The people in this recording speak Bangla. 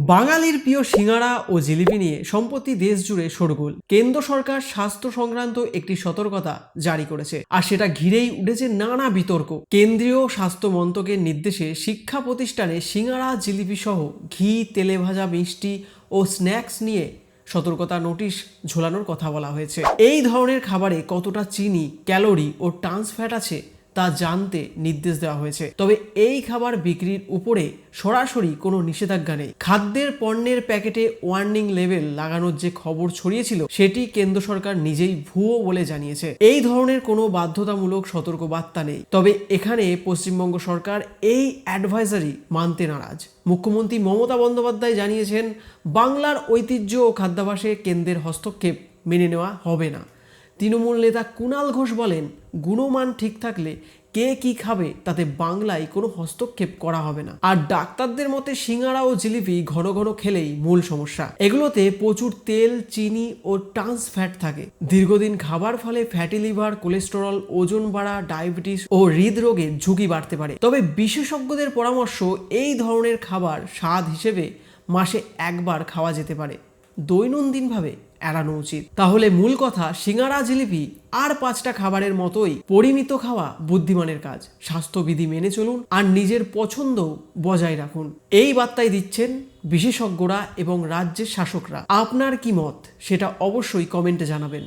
বাঙালির প্রিয় সিঙ্গাড়া ও জিলিপি নিয়ে সম্প্রতি দেশ জুড়ে শোরগোল। কেন্দ্র সরকার স্বাস্থ্য সংক্রান্ত একটি সতর্কতা জারি করেছে, আর সেটা ঘিরেই উঠেছে নানা বিতর্ক। কেন্দ্রীয় স্বাস্থ্য মন্ত্রকের নির্দেশে শিক্ষা প্রতিষ্ঠানে সিঙ্গাড়া, জিলিপি সহ ঘি, তেলে ভাজা মিষ্টি ও স্ন্যাক্স নিয়ে সতর্কতা নোটিশ ঝোলানোর কথা বলা হয়েছে। এই ধরনের খাবারে কতটা চিনি, ক্যালোরি ও ট্রান্স ফ্যাট আছে তা জানতে নির্দেশ দেওয়া হয়েছে। তবে এই খাবার বিক্রির উপরে সরাসরি কোনো নিষেধাজ্ঞা নেই। খাদ্যের পণ্যের প্যাকেটে ওয়ার্নিং লেভেল লাগানোর যে খবর ছড়িয়েছিল সেটি কেন্দ্র সরকার নিজেই ভুয়ো বলে জানিয়েছে। এই ধরনের কোনো বাধ্যতামূলক সতর্কবার্তা নেই। তবে এখানে পশ্চিমবঙ্গ সরকার এই অ্যাডভাইজারি মানতে নারাজ। মুখ্যমন্ত্রী মমতা বন্দ্যোপাধ্যায় জানিয়েছেন, বাংলার ঐতিহ্য ও খাদ্যাভ্যাসে কেন্দ্রের হস্তক্ষেপ মেনে নেওয়া হবে না। তৃণমূল নেতা কুণাল ঘোষ বলেন, গুণমান ঠিক থাকলে কে কি খাবে তাতে বাংলায় কোনো হস্তক্ষেপ করা হবে না। আর ডাক্তারদের মতে সিঙ্গাড়া ও জিলিপি ঘন ঘন খেলেই মূল সমস্যা। এগুলোতে প্রচুর তেল, চিনি ও ট্রান্স ফ্যাট থাকে। দীর্ঘদিন খাবার ফলে ফ্যাটি লিভার, কোলেস্টেরল, ওজন বাড়া, ডায়াবেটিস ও হৃদরোগের ঝুঁকি বাড়তে পারে। তবে বিশেষজ্ঞদের পরামর্শ, এই ধরনের খাবার স্বাদ হিসেবে মাসে একবার খাওয়া যেতে পারে, দৈনন্দিনভাবে এড়ানো উচিত। তাহলে মূল কথা, সিঙ্গাড়া, জিলিপি আর 5টা খাবারের মতোই পরিমিত খাওয়া বুদ্ধিমানের কাজ। স্বাস্থ্যবিধি মেনে চলুন আর নিজের পছন্দ বজায় রাখুন। এই বার্তাই দিচ্ছেন বিশেষজ্ঞরা এবং রাজ্যের শাসকরা। আপনার কি মত সেটা অবশ্যই কমেন্টে জানাবেন।